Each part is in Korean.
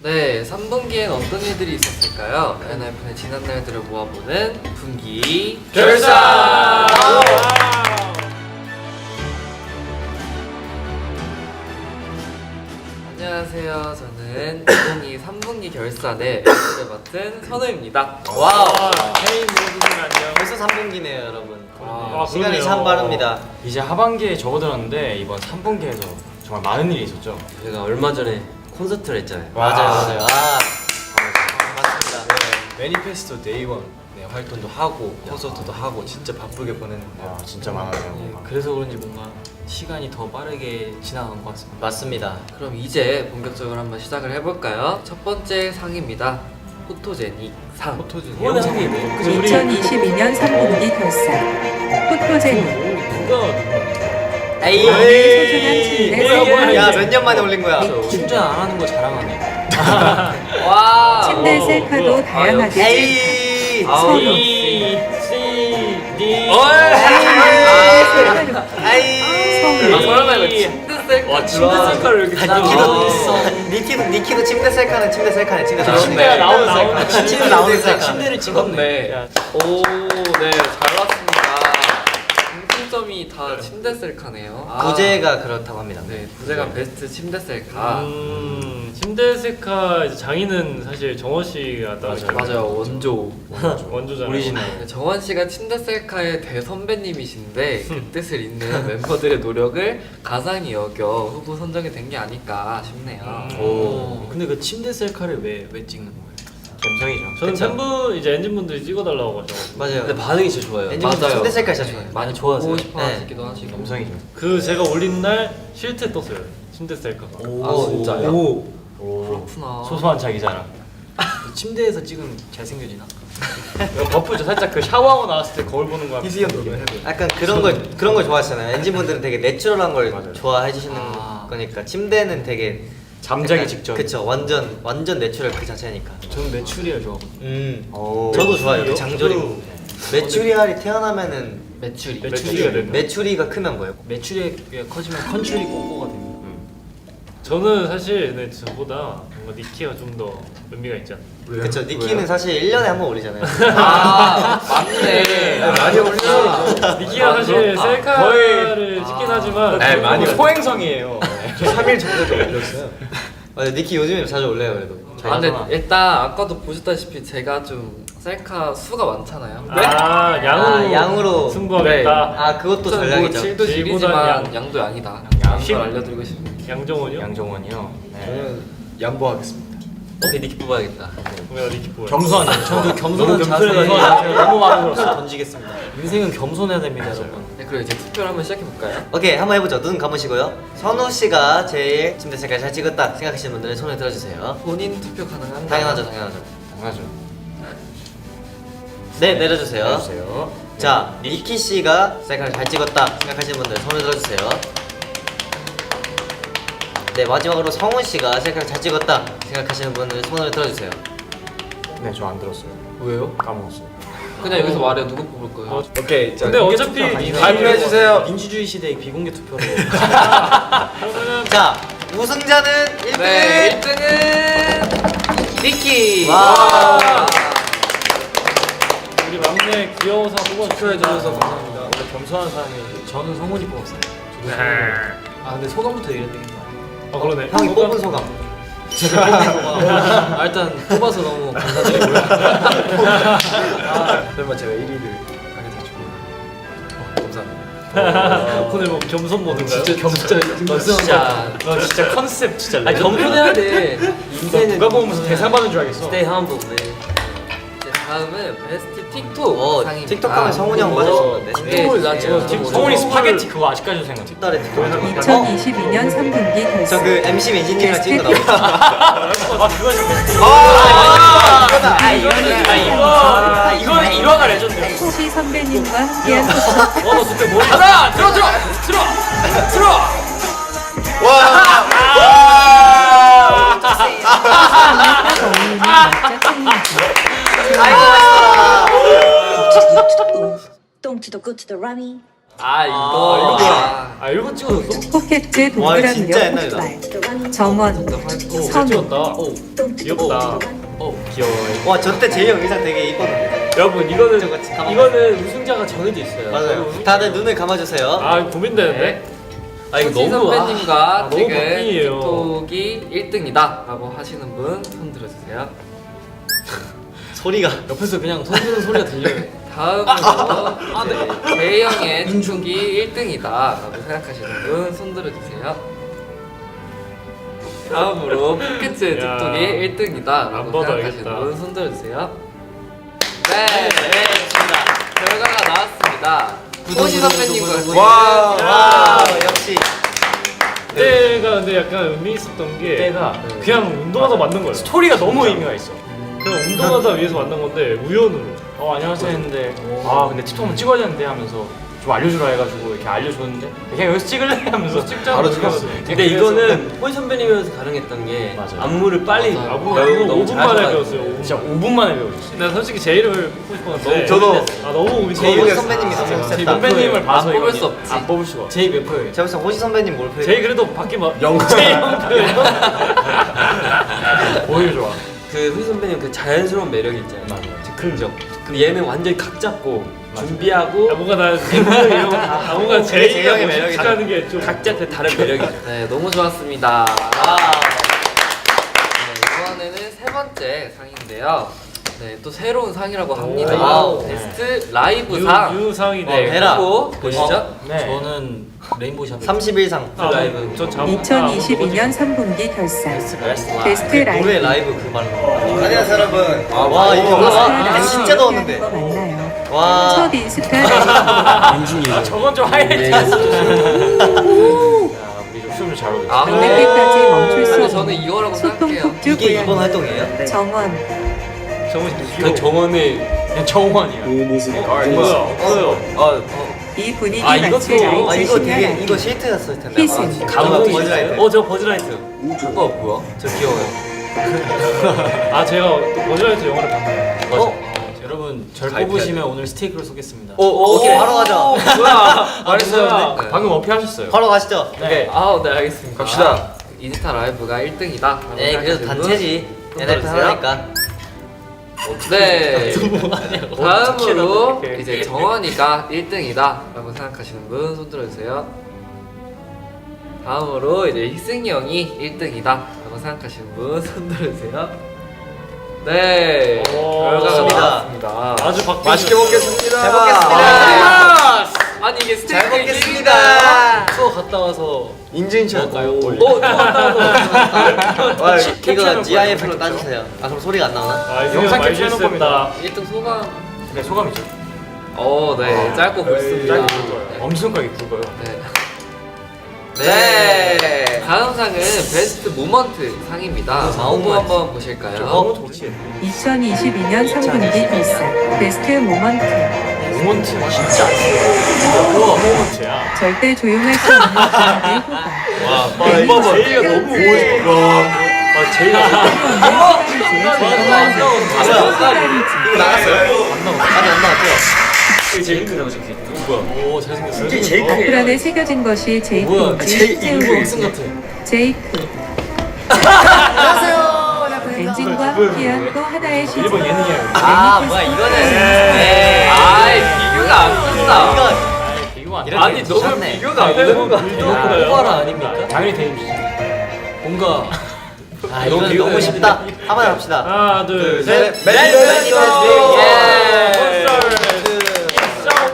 네, 3분기엔 어떤 일들이 있었을까요? 엔하이픈의 지난 날들을 모아보는 분기 결산! 안녕하세요. 저는 2022 3분기 결산의 MC를 맡은 선우입니다. 와우! 헤이 모두들 안녕. 벌써 3분기네요, 여러분. 시간이 참 빠릅니다. 이제 하반기에 접어들었는데 이번 3분기에서 정말 많은 일이 있었죠. 저희가 얼마 전에 콘서트를 했잖아요. 맞아요. 맞습니다. 매니페스토 데이원 활동도 하고 콘서트도 하고 진짜 바쁘게 보냈는데 진짜 많았네요. 그래서 그런지 뭔가 시간이 더 빠르게 지나간 것 같습니다. 맞습니다. 그럼 이제 본격적으로 한번 시작을 해볼까요? 첫 번째 상입니다. 포토제닉 상. 포토진 이번에 한게 뭐예요? 2022년 3분기 결산 포토제닉 에이! 소중한 침대 야, 몇 년 만에 올린 거야? 충전 안 하는 거 자랑하네. 와! 침대 셀카도 다양하게 에이! 성우 설마 이거 침대 셀카 침대 셀카를 이렇게 니키도 침대 셀카는 침대 셀카네. 침대가 나오는 셀카. 침대 나오는 셀카. 침대를 찍었네. 네. 오, 네, 잘 왔습니다. 공통점이 다 침대 셀카네요. 부제가 그렇다고 합니다. 네, 부제가 베스트 침대 셀카. 침대 셀카 이제 장인은 사실 정원 씨가 따로 맞아요, 원조. 원조잖아요. 오리지널. 네, 정원 씨가 침대 셀카의 대선배님이신데 그 뜻을 잇는 멤버들의 노력을 가상히 여겨 후보 선정이 된 게 아닐까 싶네요. 오. 근데 그 침대 셀카를 왜 찍는 거예요? 감성이죠. 저는 그쵸? 팬분 이제 엔진분들이 찍어달라고 하셔가지고 맞아요. 근데 반응이 진짜 좋아요. 엔진분 맞아요. 침대 색깔 진짜 좋아요. 많이 좋아하세요. 보고 싶어 네. 하시기도 하시고. 감성이죠. 그 제가 올린 날 실태 떴어요. 침대 셀카가. 아, 진짜요? 오. 그렇구나. 소소한 자기 자랑. 침대에서 찍으면 잘생겨지나? 버프죠. 살짝 그 샤워하고 나왔을 때 거울 보는 거랑 약간 그런 걸 좋아하시잖아요. 엔진분들은 되게 내추럴한 걸 맞아요. 좋아해 주시는 아. 거니까 침대는 되게 잠자기 약간 직전. 그쵸. 완전 내추럴 그 자체니까. 저는 메추리알 좋아하거든요. 오. 저도 좋아요. 그 장조림. 메추리알이 태어나면은 매출이. 메추리가 되는. 메추리가 크면 뭐예요? 메추리가 커지면 컨츄리 꼬꼬가 됩니다. 저는 사실 근데 저보다 뭔가 니키가 좀 더 의미가 있지 않나요? 그쵸. 니키는 사실 1년에 한 번 올리잖아요. 아, 맞네. 많이 올려. 니키가 사실 셀카를 찍긴 하지만 네, 많이 저는 포행성이에요. 3일 전에도 올렸어요. 맞아, 니키 요즘에 자주 올려요, 그래도. 아, 근데 일단 아까도 보셨다시피 제가 좀 셀카 수가 많잖아요. 양으로 양으로. 승부하겠다. 아, 그것도 전략이죠. 질도 질보단 질이지만 양. 양도 양이다. 심- 걸 알려드리고 싶습니다. 양정원이요? 양정원이요. 네. 양보하겠습니다. 오케이 니키 뽑아야겠다. 그러면 니키 뽑아요. 겸손하게. 저도 겸손한 자세가 너무 많은 걸로서 던지겠습니다. 인생은 겸손해야 됩니다, 여러분. 네, 그리고 이제 투표를 한번 시작해 볼까요? 오케이, 한번 해보죠. 눈 감으시고요. 선우 씨가 제일 침대 색깔 잘 찍었다 생각하시는 분들은 손을 들어주세요. 본인 투표 가능한가요? 당연하죠. 당연하죠. 네, 내려주세요. 해주세요. 자, 니키 씨가 셀카를 잘 찍었다 생각하시는 분들 손을 들어주세요. 네, 마지막으로 성훈 씨가 셀카를 잘 찍었다 생각하시는 분들 손을 들어주세요. 네, 저 안 들었어요. 왜요? 까먹었어요. 그냥 여기서 말해 누구 뽑을 거예요? 오케이. 근데 어차피 발표해 주세요. 민주주의 시대의 비공개 투표로. 그러면은 자, 우승자는 1등! 네, 1등은 니키. 와. 우리 막내 귀여워서 투표해 주셔서 뽑아주셔서 감사합니다. 원래 겸손한 사람이 저는 성훈이 뽑았어요. 네. 아 근데 소감부터 얘기해야 되겠다. 아 그러네. 형이 뽑은 소감. 아, 일단 뽑아서 너무 감사드리고요. 설마 제가 1위를 하게 될줄 감사합니다. 오늘 뭐 겸손 모드인가요? 진짜 컨셉 진짜. 아 겸손해야 돼. 인생은 누가 보면서 대사 받는 줄 알겠어. Stay humble. 네. 이제 다음은 베스트 틱톡 상입니다. 틱톡 하면 성훈이 형 맞았었는데. 틱톡을 나 지금 성훈이 스파게티 그거 아직까지도 생각나. 틱달에 틱톡. 2022년 3분기 결산 저그 MC 민진님이랑 찍은 거 게스트 나오죠. 아 그건 이거는 일화가 레전드. 시 선배님과 함께한 너 그때 뭐? 가자! 들어! 어울리는 멋져 챌린지 아이고, 맛있어라. Don't to the good to the rummy. 아 이거 이거 뭐야? 아 이거 찍어줬어? 포켓즈 와, 동그라미력 진짜 옛날이다. 폭발 정원 잘 선우 찍었다. 귀엽다. 귀여워. 와, 저 때 제이 형 의상 되게 이뻤는데. 여러분 이거는 저거 가만- 이거는 우승자가 정해져 있어요. 맞아요. 다들 눈을 감아주세요. 아 고민되는데. 아 이거 호시 너무 선배님과 너무 지금 박빙이에요. 틱톡이 1등이다라고 하시는 분 손 들어주세요. 소리가. 옆에서 그냥 손 드는 소리가 들려요. 다음으로 제이 형의 틱톡이 1등이다라고 생각하시는 분 손 들어주세요. 다음으로 포켓즈 야. 틱톡이 1등이다라고 안 봐도 생각하시는 알겠다. 분 손 들어주세요. 네, 결과가 나왔습니다. 호시 선배님과 와, 역시. 그때가 근데 약간 의미 있었던 게 때가 그냥 운동하다 만든 거예요. 스토리가 너무 의미가 있어. 그냥 운동하다 위해서 만든 건데 우연으로. 안녕하세요 했는데 근데 틱톡 한번 찍어야 되는데 하면서 좀 알려주라 해가지고 이렇게 알려줬는데 그냥 여기서 찍을래 하면서 찍자고 바로 찍었어. 찍었어요. 근데 이거는 호시 선배님이면서 가능했던 게 맞아요. 안무를 빨리 맞아요. 안무 배우고 5분 만에 배웠어요. 5분. 진짜 5분 만에 배우셨어요. 난 솔직히 제이를 뽑고 싶었는데 저도. 너무 고민. 제이 선배님이 너무 제이 셌다. 선배님을 봐서 안 뽑을 이거 수 없지. 안 뽑을 수가 없어. 제이 몇 표예요? 제가 볼때 호시 선배님 뭘 표현? 제이 그래도 바퀴 막 오히려 좋아. 그 호시 선배님 그 자연스러운 매력이 있잖아요. 맞아요. 즉흥적. 근데 얘는 완전히 각 잡고 준비하고 뭔가 난 이런 거다 뭔가 그게 제이 제이가 형의 매력이다. 하는 게 좀 각자 그 다른 매력이죠. 네, 너무 좋았습니다. 네, 이번에는 세 번째 상인데요. 네, 또 새로운 상이라고 합니다. 와우. 베스트 라이브상. 유상이네. 해라. 후보 보시죠. 네. 저는 레인보우 샵 31상. 라이브. 저 2022년 3분기 결산 베스트 노래 라이브 라이브 그 말로. 안녕하세요 여러분. 와 이거 와 진짜 더웠는데. 거 맞나요? 와. 첫 인스타 라이브 저건 좀 하이라이트. 우리 좀 춤을 잘 어울려. 아, 끝날 때까지 멈출 수 근데 없는 저는 이거라고 소통 생각해요. 폭주 이게 이번 고양이 활동이에요? 정원 그 정원의 그냥 정원이야. 뭐야 없어요. 이 분위기 아, 이것도- 맞출 라이트 아 이거 되게 신나라이브 이거 실트였을 텐데. 희생. 감독 버즈라이트. 저 버즈라이트. 그거 뭐야? 저 귀여워요. 아 제가 또 버즈라이트 영화를 봤어요. 여러분 절 가입해야 뽑으시면 오늘 스테이크를 쏘겠습니다. 오케이 바로 가자. 뭐야? 말했어요. 뭐야? 근데 방금 어필하셨어요. 바로 가시죠. 네. 아, 네 알겠습니다. 갑시다. 인스타 라이브가 1등이다. 네 그래도 단체지. NF 하나니까. 네. 다음으로 어떻게 이제 정원이가 1등이다라고 생각하시는 분 손 들어주세요. 다음으로 이제 희승이 형이 1등이다라고 생각하시는 분 손 들어주세요. 네. 오, 결과가 좋습니다. 나왔습니다. 아주 바뀌. 먹겠습니다. 잘 아, 아니 이게 잘 스테이크 먹겠습니다. 투어 갔다 와서 인증샷. 오, 와 이거 GIF로 따주세요. 아 그럼 소리가 안 나오나? 아 이거 영상 많이 캡처해놓을 실수했다. 1등 소감. 네 소감이죠. 네. 짧고 굵습니다. 짧고 굵어요. 엄청나게 굵어요. 네. 네. 다음 상은 베스트 모먼트 상입니다. 후보 한번 보실까요? 좋지. 2022년 3분기 결산 베스트 모먼트 모먼트 진짜 우와 모먼트야. 절대 조용할 수 없는 사람의 후가 이거 제이가 너무 오고 제이가 이거 나갔어요? 아니 안 나왔죠? 제이크라고 저기 누구야? 오 잘생겼어. 어플 안에 새겨진 것이 제이크인지 세우는지 제이크 엔진과 함께한 또 하나의 시즌 일본 예능이야. 아 뭐야 이거는. 네. 아이, 비교가 안 된다. 이거 안 이런 아니 게 너무 좋네. 비교가 안 되는 거 아니야. 오바라 아닙니까? 당연히 대입시죠. 뭔가 아 이건 너무 쉽다. 한번 합시다. 하나 둘 셋.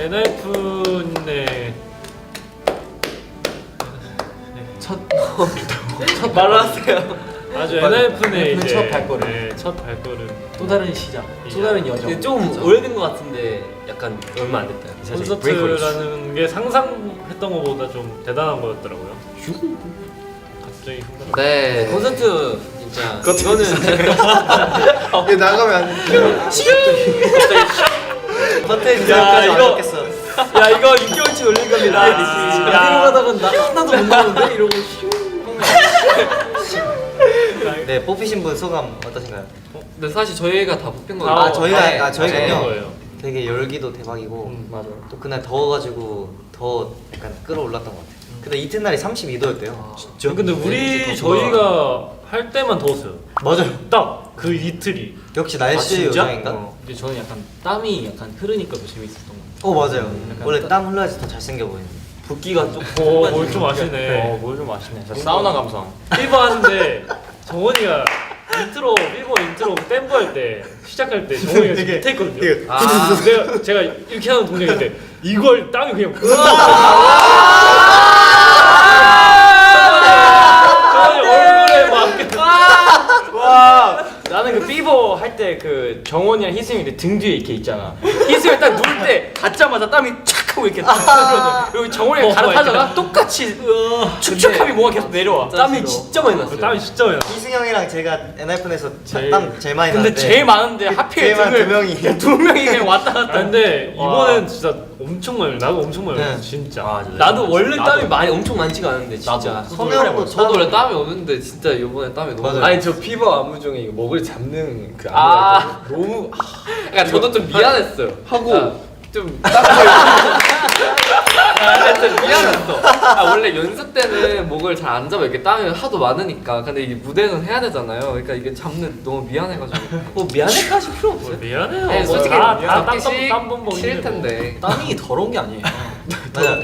NF네. 첫 말을 하세요. 아주 NF네 이제 첫 발걸음. 네, 첫 발걸음. 또 다른 시작, 또 다른 여정. 좀 오래된 것 같은데 약간 얼마 안 됐다. 사실 콘서트라는 게 상상했던 것보다 좀 대단한 거였더라고요. 갑자기 순간. 네. 콘서트 진짜 이거는 이거 나가면 컨텐츠 야, 진짜 이거- 이거 겠어. 야 이거 6개월치 올릴 겁니다. 어디로 가다가 나 하나도 못 나오는데 이러고 네 뽑히신 분 소감 어떠신가요? 근데 사실 저희가 다 뽑힌 거예요. 아, 저희가- 네. 아, 저희가요? 네. 되게 열기도 대박이고 맞아. 또 그날 더워가지고 더 약간 끌어올랐던 것 같아요. 근데 이튿날이 32도였대요. 진짜? 근데 우리 저희가 할 때만 더웠어요. 맞아요. 딱 그 이틀이. 역시 날씨 요정인가? 근데 저는 약간 땀이 약간 흐르니까 더 재밌었던 것 같아요. 맞아요. 원래 땀 흘러야지 더 잘생겨 보이는. 붓기가 좀 뭘 좀 아시네. 뭘 좀 아시네. 저 사우나 감성. 피버 하는데 정원이가 인트로 피버 인트로 댐프 할 때 시작할 때 정원이가 지금 밑에 있거든요. 아. 제가 이렇게 하는 동작인데 이걸 땀이 그냥 정원이 얼굴에 막 와 나는 그 피버 할 때 그 정원이랑 희승이 등 뒤에 이렇게 있잖아. 희승이 딱 누울 때 닿자마자 땀이 촥 하고 이렇게 딱 그리고 정원이가 갈아타다가 똑같이 축축함이 뭔가 계속 내려와. 땀이 진짜 많이 났어요. 땀이 진짜 많이 나. 이승형이랑 제가 엔하이픈에서 땀 제일 많이 근데 나는데 제일 많은데 하필 제일 많은 등을 두 명이. 그냥 두 명이 그냥 왔다 갔다. 근데 와. 이번엔 진짜 엄청 많이 나도 엄청 많이 났어 네. 진짜. 나도 원래 땀이 많이 엄청 많지가 않은데 진짜. 성형도 저도 원래 땀이 오는데 진짜 이번에 땀이 너무 맞아요. 아니 저 피버 안무 중에 이거 먹을 잡는 그 아. 안무가 너무 그러니까 저도 좀 미안했어요. 하고 좀 좀 미안했어. 원래 연습 때는 목을 잘 안 잡아 이렇게 땀이 하도 많으니까. 근데 이게 무대는 해야 되잖아요. 그러니까 이게 잡는 너무 미안해가지고. 뭐 미안해까 하실 필요 없어요. 미안해요. 네, 솔직히 다 잡기식 땀 싫을 텐데. 땀이 더러운 게 아니에요. 맞아.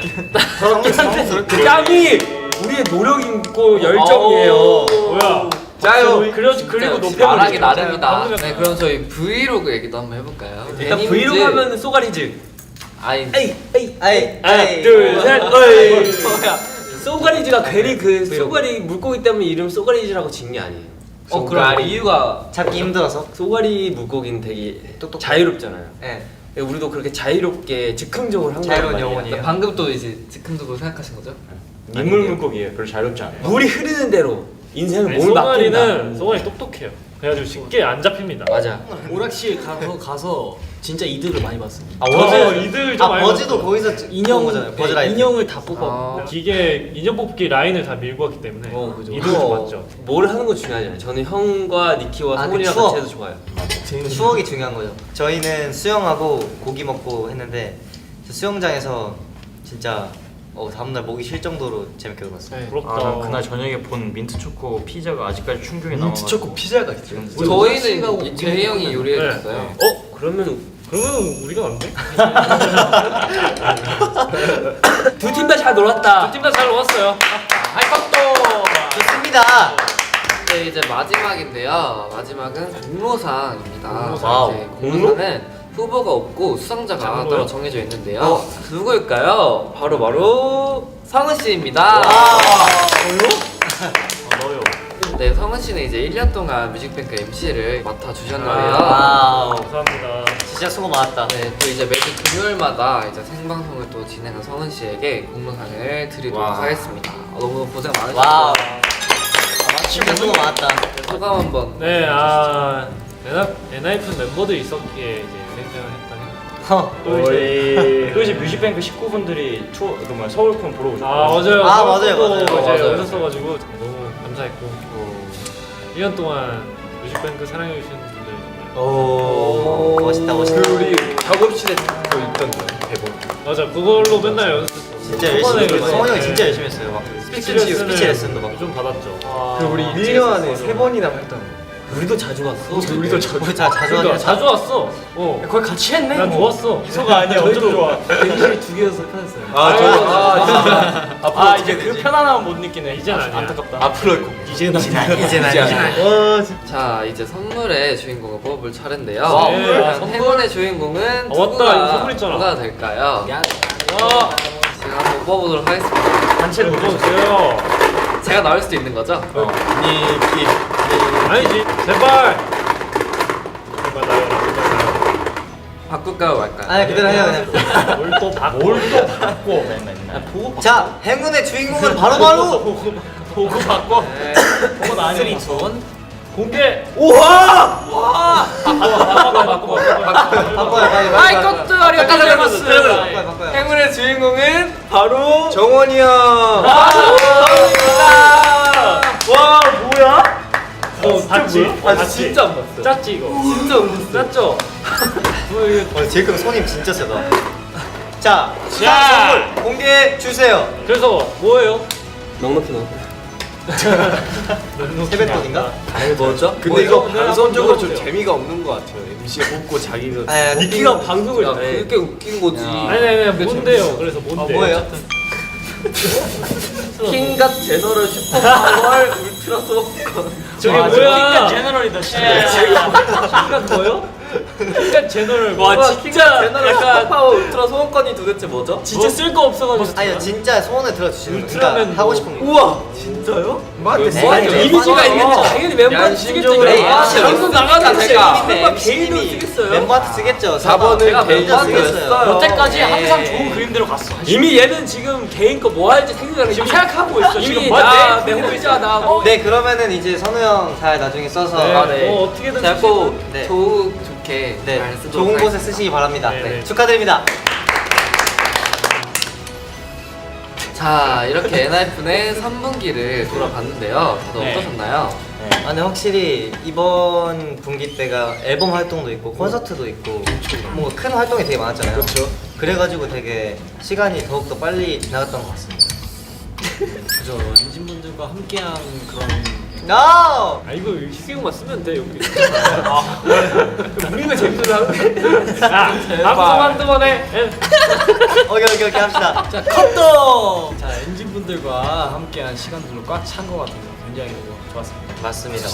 그 땀이 우리의 노력이고 열정이에요. 뭐야? 짜요. 그리고 노폐물 말하기 있잖아요. 나름이다. 네, 그럼 저희 브이로그 얘기도 한번 해볼까요? 일단 데니무즈- 브이로그 하면 쏘가리즈. 아니 하나 둘 셋. 어이. 쏘가리즈가 괜히 그 쏘가리 물고기 때문에 이름 쏘가리즈라고 지은 게 아니에요. 그럼 이유가 잡기 힘들어서. 쏘가리 물고기는 되게 똑똑해. 자유롭잖아요. 네. 우리도 그렇게 자유롭게 즉흥적으로 한 자유로운 거란 말이에요. 영혼이에요. 방금 또 이제 즉흥적으로 생각하신 거죠? 민물 물고기예요. 별로 자유롭지 않아요. 물이 흐르는 대로 인생은 아니, 몸을 맡긴다. 소가리 똑똑해요. 그래가지고 쉽게 안 잡힙니다. 맞아. 오락실 가서 진짜 이득을 많이 봤습니다. 저도 이들 좀 많이 버즈도 봤어요. 거기서 인형 거잖아요. 버즈 라이프. 인형을 다 뽑아. 아, 기계 인형 뽑기 라인을 다 밀고 왔기 때문에 그죠. 이들 좀 맞죠. 뭘 하는 거 중요하잖아요. 저는 형과 니키와 아, 성훈이랑 그 추억. 같이 해도 좋아요. 추억이 중요한 거죠. 저희는 수영하고 고기 먹고 했는데 저 수영장에서 진짜 다음날 목이 쉴 정도로 재밌게 놀았어요. 부럽다. 아, 난 그날 저녁에 본 민트 초코 피자가 아직까지 충격이 남아. 민트 초코 피자가 있어요. 저희는 재희 형이 요리해줬어요. 그러면 우리가 안 돼? 두 팀 다 잘 놀았다. 팀 다 잘 놀았어요. 좋습니다. 네, 이제 마지막인데요. 마지막은 공로상입니다. 공로상. 이제 공로상은 후보가 없고 수상자가 작은 따로 거요? 정해져 있는데요. 누구일까요? 바로 성은 씨입니다. 너요. 네, 성은 씨는 이제 1년 동안 뮤직뱅크 MC를 맡아주셨는데요. 와우. 감사합니다. 진짜 수고 많았다. 네, 또 이제 매주 금요일마다 이제 생방송을 또 진행한 성은 씨에게 공로상을 드리도록 와. 하겠습니다. 너무 고생 와우. 많으셨어요. 진짜 수고 많았다. 네, 소감 한번. 네, 엔하이픈 멤버들이 있었기에 이제 연행전을 했다니. 또 이제 뮤직뱅크 식구분들이 서울콘 보러 오셨고. 맞아요. 맞아요. 이제 맞아요. 오셨어가지고 너무 감사했고 1년 동안 뮤직뱅크 사랑해주신 분들 정말 오, 멋있다. 그 우리 작업실에 또 있던 거예요 대본. 맞아 그걸로 맨날 연습했어. 진짜 열심히 그래서 성훈 형이 네. 진짜 열심히 했어요. 막 스피치 스피치 레슨도 막. 좀 받았죠. 그 우리 1년 안에 3번이나 했던 거. 우리도 자주 왔어. 우리도 자주. 우리 자주 그러니까 하긴 자주 왔어. 거의 같이 했네. 난 좋았어. 이소가 아니야. 엄청 좋아. 대기실 두 개여서 편했어요. 아 이제 그 편안함 못 느끼네. 이제는 아니야. 안타깝다. 앞으로 이제는 자, 이제 선물의 주인공을 뽑을 차례인데요. 와, 과연 선물. 행운의 주인공은 맞다. 누구가, 이거 선물 있잖아. 누가 될까요? 야, 제가 한번 뽑아보도록 하겠습니다. 단체로 보세요. 제가 나올 수도 있는 거죠? 니키. 아니지. 제발. 제발 나요. 바꿀까요, 말까요? 아니 그대로 해요 그냥. 뭘또 바꿔. 맨날. 보고 자 행운의 주인공은 바로 보고 바꿔. 네. 그건 아니야. 공개. 바꿔요 빨리. 아, 이것도 아리가또 고자이마스. 바꿔요. 행운의 주인공은 바로 정원이 형. 와 뭐야? 봤지? 아 진짜 안 봤어. 짰지 이거. 진짜 웃겼어. 짰죠? 지금 손님 진짜 세다. 자, 자. 선물 공개해 주세요. 그래서 뭐예요? 넉넉히 넣어. 세뱃돈인가? 뭐죠? 근데 이거 오늘 방송적으로 한번 좀 재미가 없는 것 같아요. MC가 뽑고 자기가 아, 니키가 방송을 야, 해. 그게 웃긴 거지. 아니 뭔데요? 그래서 뭔데? 뭐예요? 킹갓 제너럴 슈퍼파월 울트라 소건. 저게 와, 뭐야? 제너럴이다 킹갓 뭐요? 킹갓 제너럴. 와 진짜 제너럴 슈퍼파워 울트라 소원권이 도대체 뭐죠? 진짜 쓸 거 없어가지고 아니요, 진짜 소원을 들어주시는 거. 울트라맨 그러니까 하고 뭐. 싶은 거. 우와 진짜요? 네, 이미지가 있겠지. 맞아요. 당연히 멤버한테 쓰겠죠. 네, 이거. 아, 방송 나가는 제가 제가 개인으로 쓰겠어요? 멤버한테 쓰겠죠. 4번은 제가 개인 멤버한테 쓰겠어요. 했어요. 여태까지 네. 항상 좋은 그림대로 갔어. 이미 얘는 지금 개인 거 뭐 할지 생각을 지금 생각하고 있어. 이미 지금 나 내 멤버잖아. 네, 그러면은 이제 선우 형 잘 나중에 써서 어떻게든 잘 꼭 네. 좋게 네, 잘 쓰도록 좋은 곳에 하겠습니다. 쓰시기 바랍니다. 네, 네. 축하드립니다. 자 이렇게 엔하이픈의 3분기를 돌아봤는데요. 다들 네. 어떠셨나요? 아, 근데 확실히 이번 분기 때가 앨범 활동도 있고 콘서트도 있고 뭔가 큰 활동이 되게 많았잖아요. 그렇죠. 그래가지고 되게 시간이 더욱더 빨리 지나갔던 것 같습니다. 그죠. 엔진분들과 함께한 그런 No! 아 이거 희승이만 쓰면 돼 여기. 우리가 재밌어 하는데. 방송 한두 번에. 오케이 합시다. 자 컷도. 자 엔진분들과 함께한 시간들로 꽉 찬 것 같아서 굉장히 너무 좋았습니다. 맞습니다.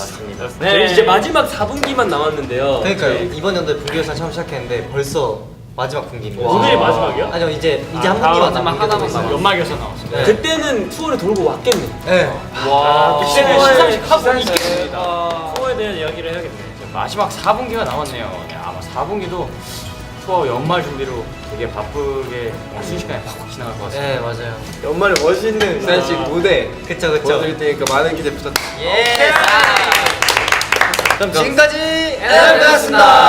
저희 이제 마지막 4분기만 남았는데요. 그러니까요. 이번 연도에 분기회사 처음 시작했는데 벌써 마지막 분기입니다. 오늘이 마지막이야? 아니요, 이제 한 분기만 마지막 남은 하나만 남았어요. 연말결산 나왔어. 네. 그때는 투어를 돌고 왔겠네. 네. 와. 그때는 시상식 하고 있겠습니다. 투어에 대한 이야기를 해야겠네. 마지막 4분기가 남았네요. 네, 아마 4분기도 투어 연말 준비로 되게 바쁘게 순식간에 팍 지나갈 것 같습니다. 네, 맞아요. 연말에 멋있는 스타일식 무대 그쵸. 보여드릴 테니까 많은 기대 부탁드립니다. 예! 그럼 지금까지 엔하이픈이었습니다.